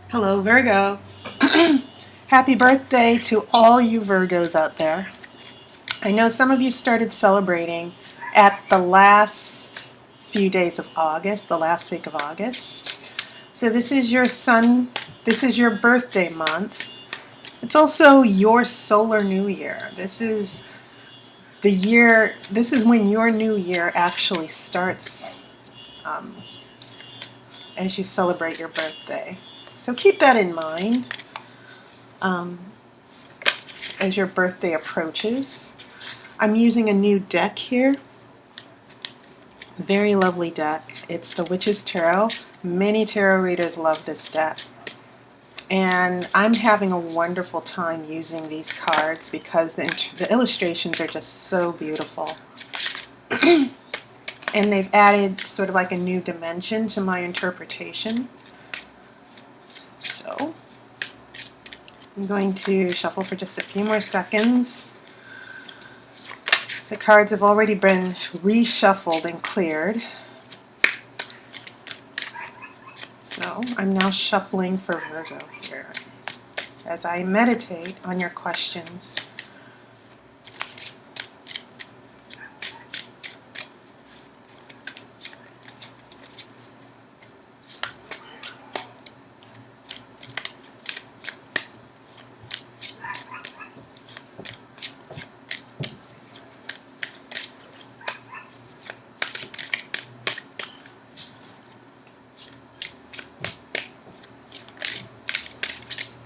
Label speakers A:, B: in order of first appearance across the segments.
A: Hello, Virgo. Happy birthday to all you Virgos out there. I know some of you started celebrating at the last few days of August, the last week of August. So this is your birthday month. It's also your solar new year. This is when your new year actually starts as you celebrate your birthday. So keep that in mind as your birthday approaches. I'm using a new deck here. Very lovely deck. It's the Witch's Tarot. Many tarot readers love this deck. And I'm having a wonderful time using these cards because the illustrations are just so beautiful. And they've added sort of like a new dimension to my interpretation. So I'm going to shuffle for just a few more seconds. The cards have already been reshuffled and cleared. So I'm now shuffling for Virgo here as I meditate on your questions.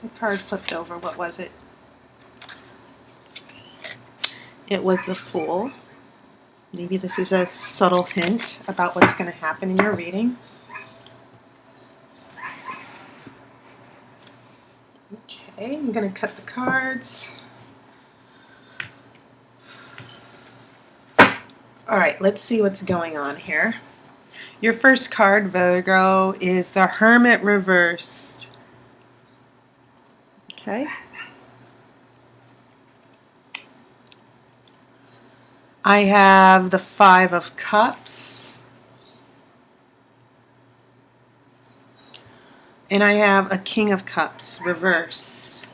A: The card flipped over. What was it? It was the Fool. Maybe this is a subtle hint about what's going to happen in your reading. Okay, I'm going to cut the cards. Alright, let's see what's going on here. Your first card, Virgo, is the Hermit reversed. Okay. I have the Five of Cups. And I have a King of Cups reversed.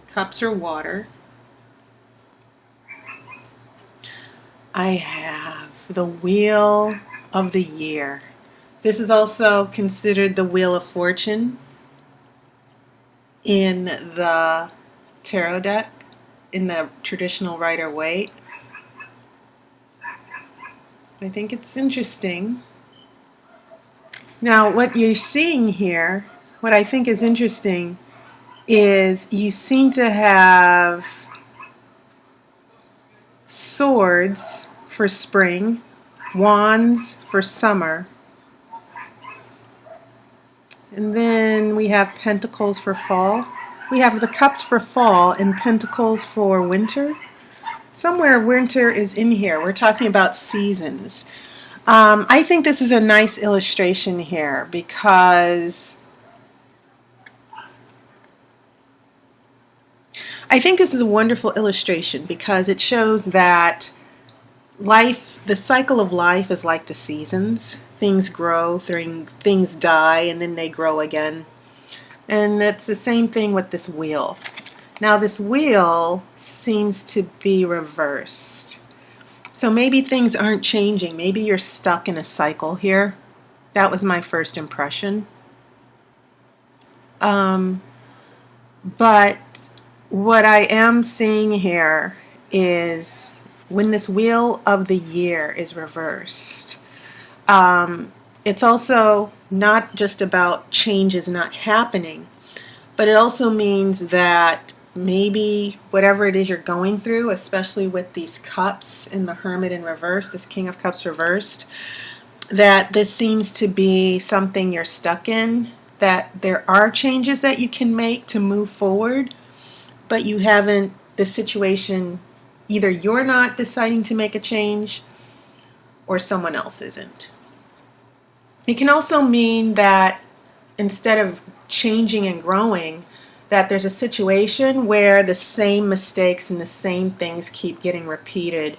A: Cups are water. I have the Wheel of the Year. This is also considered the Wheel of Fortune in the tarot deck, in the traditional Rider-Waite. I think it's interesting. Now, what you're seeing here, what I think is interesting, is you seem to have swords for spring, wands for summer, and then we have pentacles for fall. We have the cups for fall and pentacles for winter. Somewhere winter is in here. We're talking about seasons. I think this is a nice illustration here because a wonderful illustration because it shows that life, the cycle of life is like the seasons. Things grow, things die, and then they grow again. And that's the same thing with this wheel. Now this wheel seems to be reversed. So maybe things aren't changing. Maybe you're stuck in a cycle here. That was my first impression. But what I am seeing here is when this Wheel of the Year is reversed, it's also not just about changes not happening, but it also means that maybe whatever it is you're going through, especially with these cups and the Hermit in reverse, this King of Cups reversed, that this seems to be something you're stuck in, that there are changes that you can make to move forward, but you haven't, the situation, either you're not deciding to make a change or someone else isn't. It can also mean that instead of changing and growing, that there's a situation where the same mistakes and the same things keep getting repeated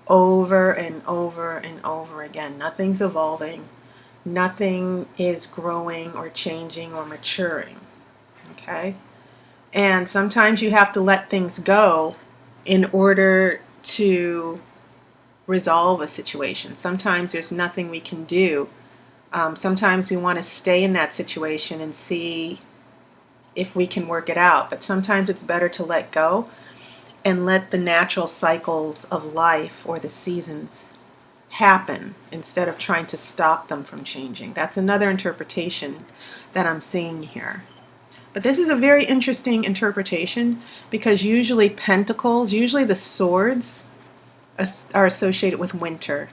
A: over and over and over again. Nothing's evolving. nothing is growing or changing or maturing. Okay? And sometimes you have to let things go in order to resolve a situation. Sometimes there's nothing we can do. Sometimes we want to stay in that situation and see if we can work it out. But sometimes it's better to let go and let the natural cycles of life or the seasons happen instead of trying to stop them from changing. That's another interpretation that I'm seeing here. But this is a very interesting interpretation because usually pentacles, usually the swords, are associated with winter.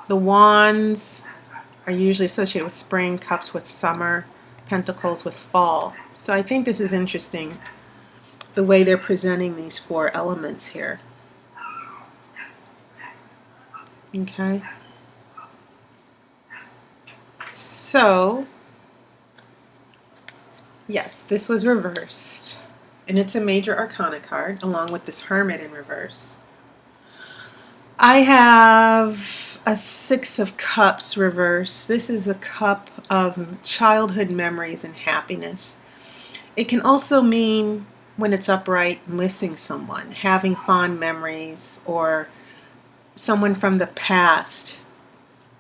A: The wands are usually associated with spring, cups with summer, pentacles with fall. So I think this is interesting, the way they're presenting these four elements here. Okay. So, yes, this was reversed. And it's a major arcana card, along with this hermit in reverse. I have a Six of Cups reverse. This is the cup of childhood memories and happiness. It can also mean, when it's upright, missing someone, having fond memories, or someone from the past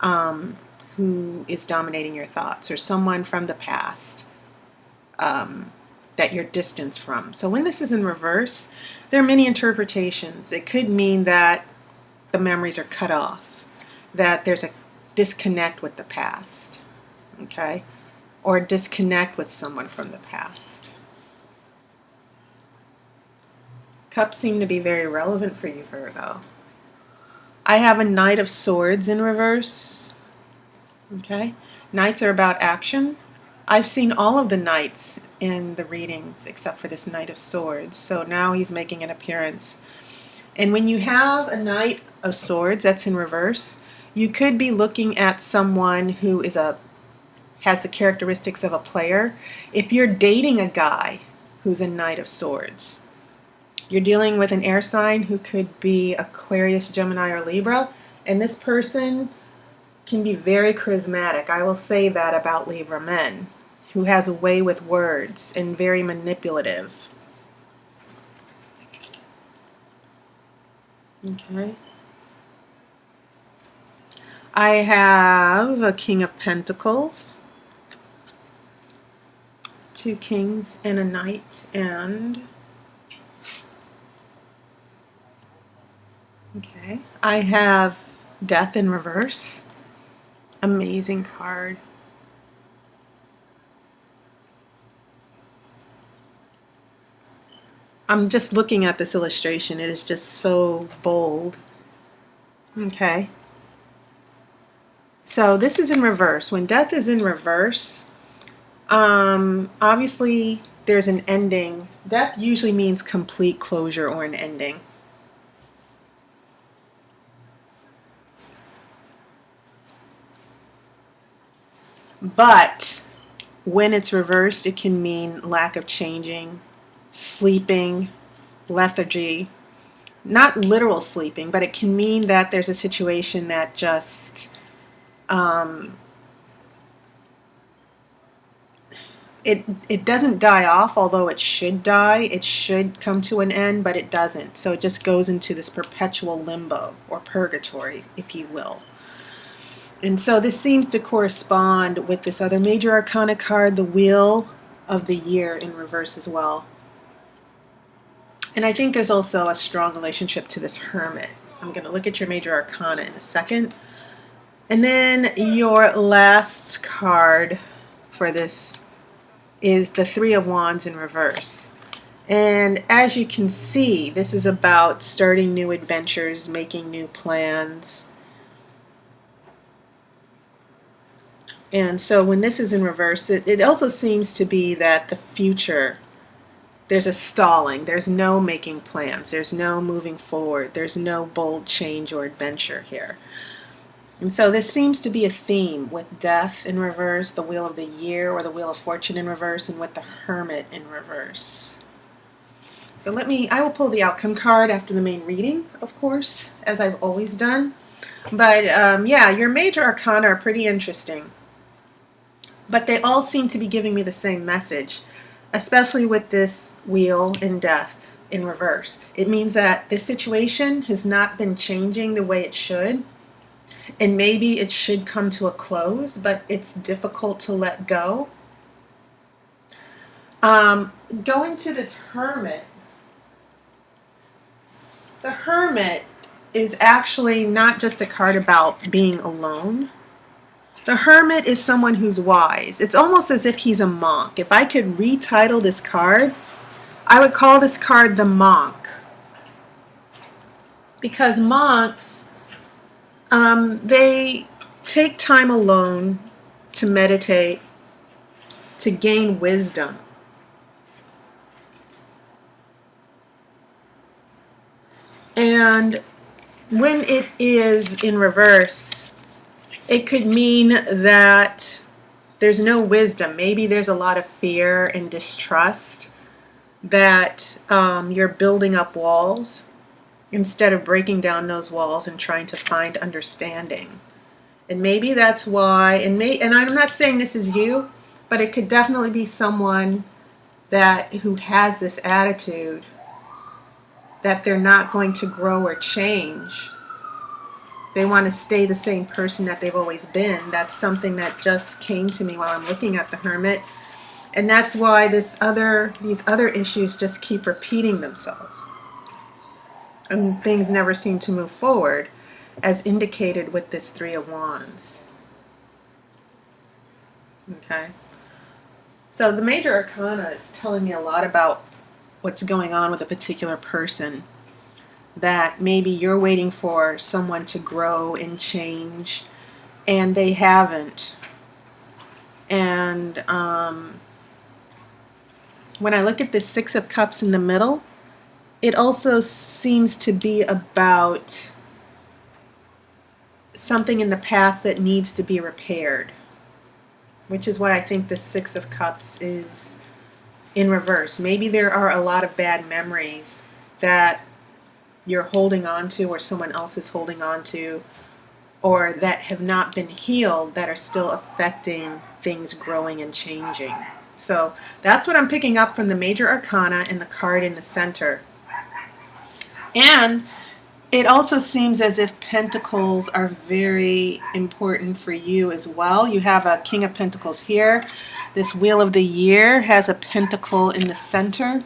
A: who is dominating your thoughts, or someone from the past that you're distanced from. So when this is in reverse, there are many interpretations. It could mean that the memories are cut off, that there's a disconnect with the past, okay? Or a disconnect with someone from the past. Cups seem to be very relevant for you, Virgo. I have a Knight of Swords in reverse, okay? Knights are about action. I've seen all of the knights in the readings except for this Knight of Swords, so now he's making an appearance. And when you have a Knight of Swords that's in reverse, you could be looking at someone who has the characteristics of a player. If you're dating a guy who's a Knight of Swords, you're dealing with an air sign who could be Aquarius, Gemini, or Libra, and this person can be very charismatic. I will say that about Libra men, who has a way with words and very manipulative. Okay. I have a King of Pentacles, two kings and a knight, and okay, I have Death in reverse. Amazing card. I'm just looking at this illustration. It is just so bold. Okay. So this is in reverse. When Death is in reverse, obviously there's an ending. Death usually means complete closure or an ending. But when it's reversed, it can mean lack of changing, sleeping, lethargy. Not literal sleeping, but it can mean that there's a situation that just it doesn't die off, although it should die. It should come to an end, but it doesn't. So it just goes into this perpetual limbo or purgatory, if you will. And so this seems to correspond with this other major arcana card, the Wheel of the Year, in reverse as well. And I think there's also a strong relationship to this Hermit. I'm going to look at your major arcana in a second. And then your last card for this is the Three of Wands in reverse. And as you can see, this is about starting new adventures, making new plans. And so when this is in reverse, it also seems to be that the future, there's a stalling. There's no making plans. There's no moving forward. There's no bold change or adventure here. And so this seems to be a theme with Death in reverse, the Wheel of the Year, or the Wheel of Fortune in reverse, and with the Hermit in reverse. So I will pull the outcome card after the main reading, of course, as I've always done. But yeah, your major arcana are pretty interesting. But they all seem to be giving me the same message, especially with this wheel in death in reverse. It means that this situation has not been changing the way it should. And maybe it should come to a close, but it's difficult to let go. Going to this hermit. The hermit is actually not just a card about being alone. The hermit is someone who's wise. It's almost as if he's a monk. If I could retitle this card, I would call this card the monk. Because monks, they take time alone to meditate, to gain wisdom. And when it is in reverse, it could mean that there's no wisdom. Maybe there's a lot of fear and distrust, that you're building up walls instead of breaking down those walls and trying to find understanding. And maybe that's why, and I'm not saying this is you, but it could definitely be someone who has this attitude that they're not going to grow or change. They want to stay the same person that they've always been. That's something that just came to me while I'm looking at the hermit. And that's why these other issues just keep repeating themselves. And things never seem to move forward, as indicated with this Three of Wands. Okay? So the major arcana is telling me a lot about what's going on with a particular person, that maybe you're waiting for someone to grow and change and they haven't. And when I look at the Six of Cups in the middle, it also seems to be about something in the past that needs to be repaired, which is why I think the Six of Cups is in reverse. Maybe there are a lot of bad memories that you're holding on to, or someone else is holding on to, or that have not been healed, that are still affecting things growing and changing. So that's what I'm picking up from the major arcana and the card in the center. And it also seems as if pentacles are very important for you as well. You have a King of Pentacles here. This Wheel of the Year has a pentacle in the center.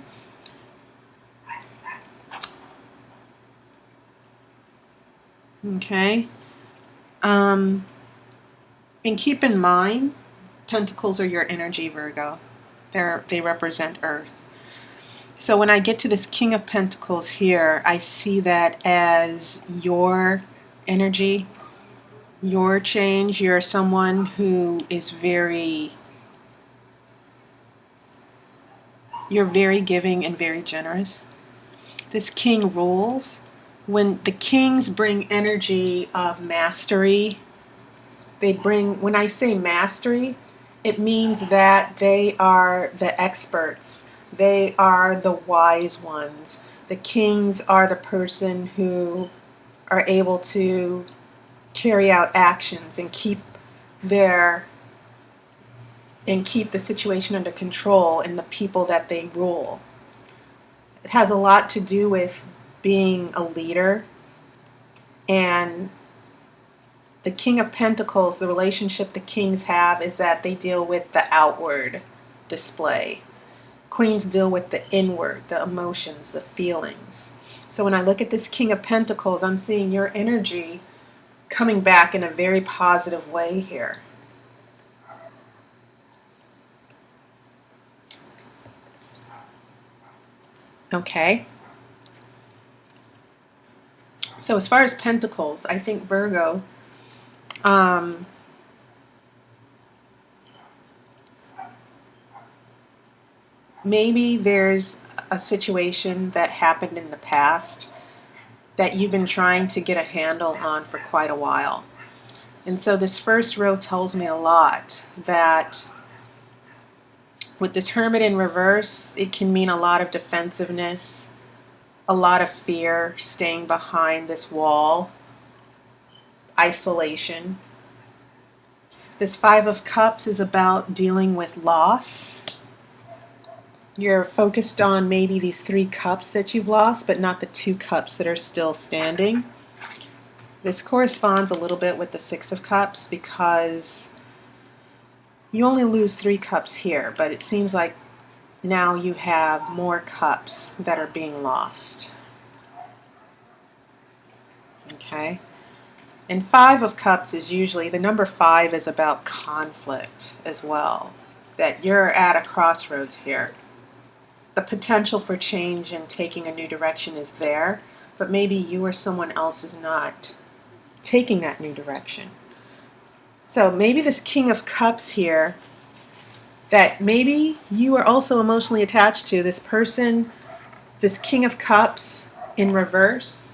A: Okay. And keep in mind, pentacles are your energy, Virgo. They represent Earth. So when I get to this King of Pentacles here, I see that as your energy, your change. You're someone who is you're very giving and very generous. This King rules. When the kings bring energy of mastery, when I say mastery, it means that they are the experts. They are the wise ones. The kings are the person who are able to carry out actions and keep the situation under control and the people that they rule. It has a lot to do with being a leader. And the King of Pentacles, the relationship the kings have is that they deal with the outward display. Queens deal with the inward, the emotions, the feelings. So when I look at this King of Pentacles, I'm seeing your energy coming back in a very positive way here. Okay. So as far as Pentacles, I think Virgo, maybe there's a situation that happened in the past that you've been trying to get a handle on for quite a while. And so this first row tells me a lot, that with this Hermit in reverse, it can mean a lot of defensiveness, a lot of fear, staying behind this wall. isolation. This Five of Cups is about dealing with loss. You're focused on maybe these 3 cups that you've lost, but not the 2 cups that are still standing. This corresponds a little bit with the Six of Cups because you only lose 3 cups here, but it seems like now you have more cups that are being lost. Okay? And Five of Cups is usually, the number 5 is about conflict as well. That you're at a crossroads here. The potential for change and taking a new direction is there, but maybe you or someone else is not taking that new direction. So maybe this King of Cups here, that maybe you are also emotionally attached to, this person, this King of Cups in reverse.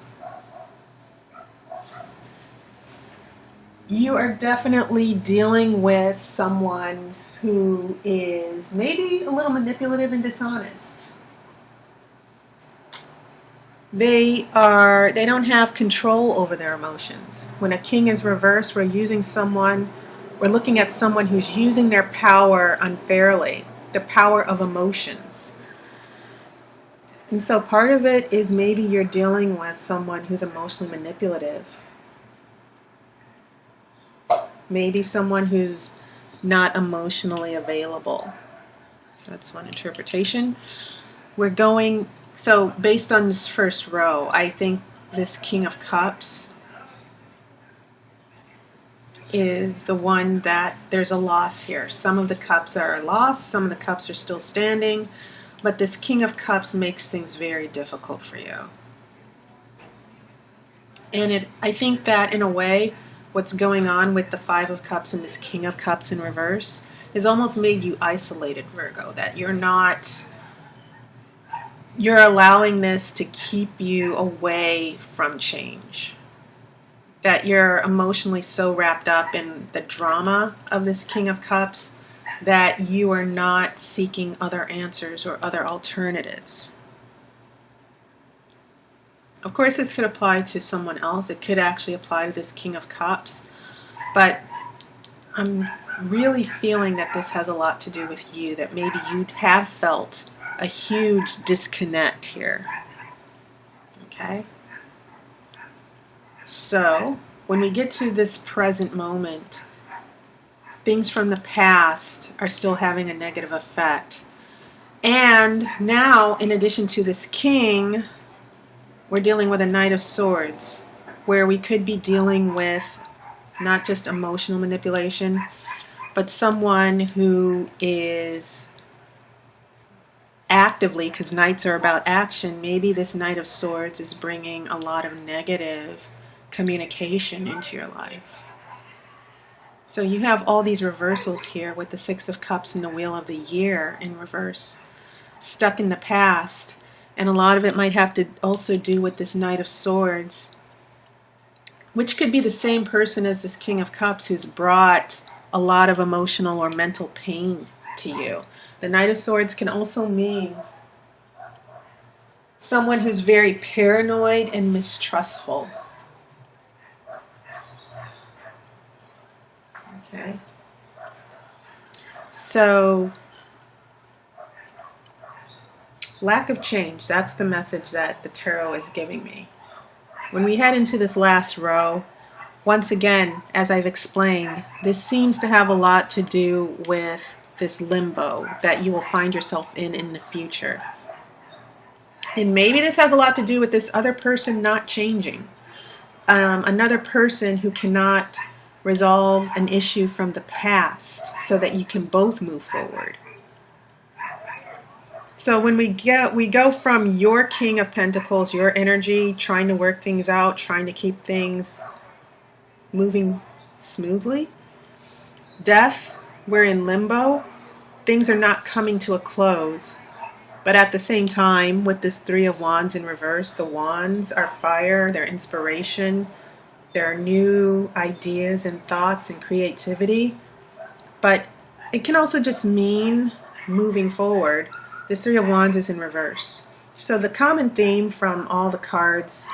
A: You are definitely dealing with someone who is maybe a little manipulative and dishonest. They don't have control over their emotions. When a king is reversed, we're looking at someone who's using their power unfairly, the power of emotions. And so part of it is maybe you're dealing with someone who's emotionally manipulative. Maybe someone who's not emotionally available. That's one interpretation. So based on this first row, I think this King of Cups is the one that there's a loss here. Some of the cups are lost, some of the cups are still standing, but this King of Cups makes things very difficult for you. And I think that in a way, what's going on with the Five of Cups and this King of Cups in reverse has almost made you isolated, Virgo, that you're allowing this to keep you away from change. That you're emotionally so wrapped up in the drama of this King of Cups that you are not seeking other answers or other alternatives. Of course, this could apply to someone else. It could actually apply to this King of Cups. But I'm really feeling that this has a lot to do with you, that maybe you have felt a huge disconnect here. Okay? So, when we get to this present moment, things from the past are still having a negative effect. And now, in addition to this King, we're dealing with a Knight of Swords, where we could be dealing with not just emotional manipulation, but someone who is actively, because Knights are about action, maybe this Knight of Swords is bringing a lot of negative communication into your life. So you have all these reversals here with the Six of Cups and the Wheel of the Year in reverse, stuck in the past. And a lot of it might have to also do with this Knight of Swords, which could be the same person as this King of Cups who's brought a lot of emotional or mental pain to you. The Knight of Swords can also mean someone who's very paranoid and mistrustful. Okay. So, lack of change, that's the message that the tarot is giving me. When we head into this last row, once again, as I've explained, this seems to have a lot to do with this limbo that you will find yourself in the future. And maybe this has a lot to do with this other person not changing. Another person who cannot resolve an issue from the past so that you can both move forward. So when we go from your King of Pentacles, your energy, trying to work things out, trying to keep things moving smoothly. Death, we're in limbo. Things are not coming to a close. But at the same time, with this Three of Wands in reverse, the wands are fire, they're inspiration, there are new ideas and thoughts and creativity. But it can also just mean moving forward. This Three of Wands is in reverse. So the common theme from all the cards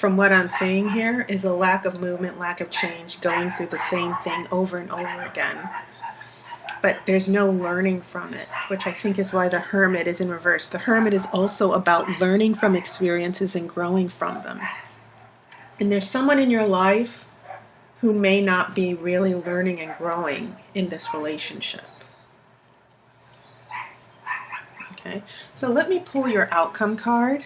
A: from what I'm seeing here is a lack of movement, lack of change, going through the same thing over and over again. But there's no learning from it, which I think is why the Hermit is in reverse. The Hermit is also about learning from experiences and growing from them. And there's someone in your life who may not be really learning and growing in this relationship. Okay, so let me pull your outcome card.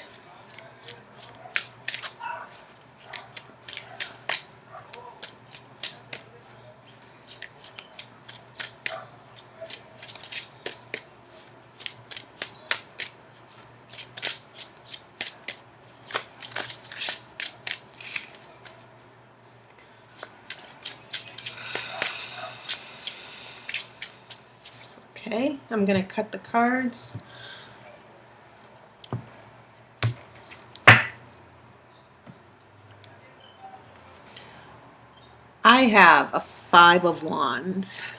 A: Okay, I'm going to cut the cards. I have a 5 of Wands.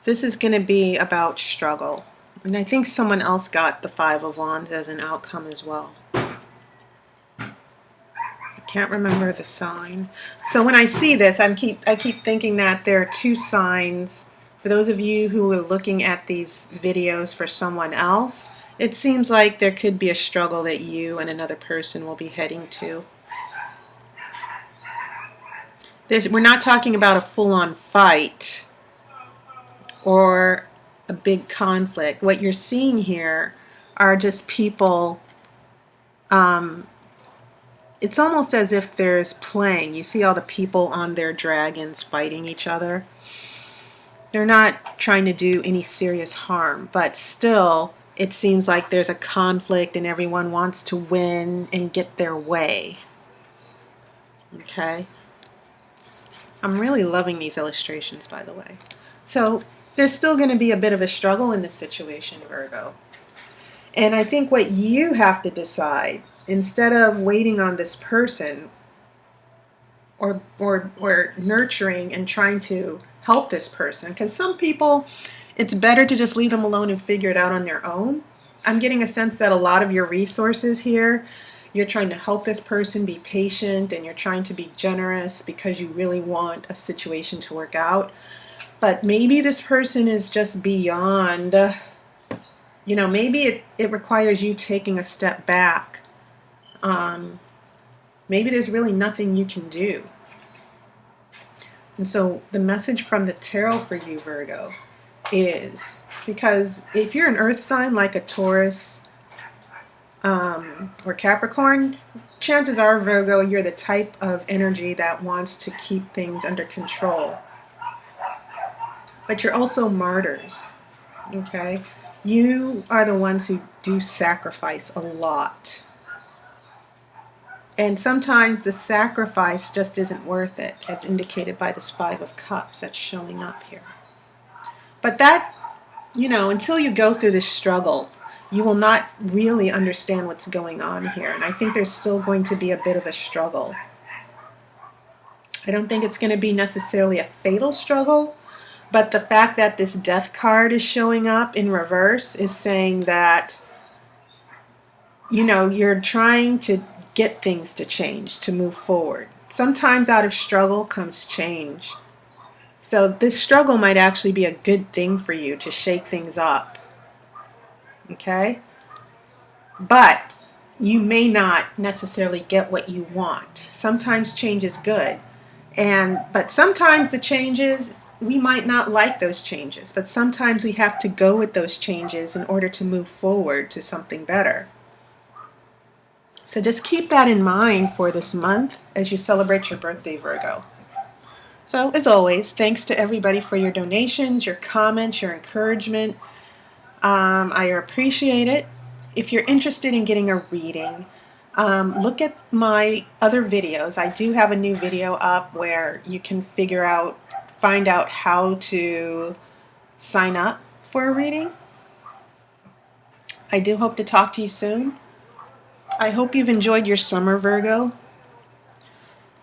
A: This is going to be about struggle. And I think someone else got the 5 of Wands as an outcome as well. I can't remember the sign. So when I see this, I keep thinking that there are 2 signs. For those of you who are looking at these videos for someone else, it seems like there could be a struggle that you and another person will be heading to. We're not talking about a full-on fight or a big conflict. What you're seeing here are just people, it's almost as if there's playing. You see all the people on their dragons fighting each other. They're not trying to do any serious harm, but still it seems like there's a conflict and everyone wants to win and get their way. Okay? I'm really loving these illustrations, by the way. So there's still going to be a bit of a struggle in this situation, Virgo. And I think what you have to decide, instead of waiting on this person or nurturing and trying to help this person, because some people, it's better to just leave them alone and figure it out on their own. I'm getting a sense that a lot of your resources here, you're trying to help this person be patient and you're trying to be generous because you really want a situation to work out. But maybe this person is just beyond, maybe it requires you taking a step back. Maybe there's really nothing you can do. And so the message from the tarot for you, Virgo, is, because if you're an earth sign like a Taurus, or Capricorn, chances are, Virgo, you're the type of energy that wants to keep things under control. But you're also martyrs, okay? You are the ones who do sacrifice a lot. And sometimes the sacrifice just isn't worth it, as indicated by this 5 of Cups that's showing up here. But that, until you go through this struggle, you will not really understand what's going on here. And I think there's still going to be a bit of a struggle. I don't think it's going to be necessarily a fatal struggle, but the fact that this Death card is showing up in reverse is saying that, you're trying to get things to change, to move forward. Sometimes out of struggle comes change. So this struggle might actually be a good thing for you to shake things up. Okay? But you may not necessarily get what you want. Sometimes change is good. But sometimes the changes, we might not like those changes. But sometimes we have to go with those changes in order to move forward to something better. So just keep that in mind for this month as you celebrate your birthday, Virgo. So as always, thanks to everybody for your donations, your comments, your encouragement. I appreciate it. If you're interested in getting a reading, look at my other videos. I do have a new video up where you can find out how to sign up for a reading. I do hope to talk to you soon. I hope you've enjoyed your summer, Virgo.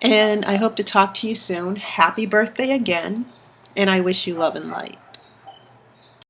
A: And I hope to talk to you soon. Happy birthday again. And I wish you love and light.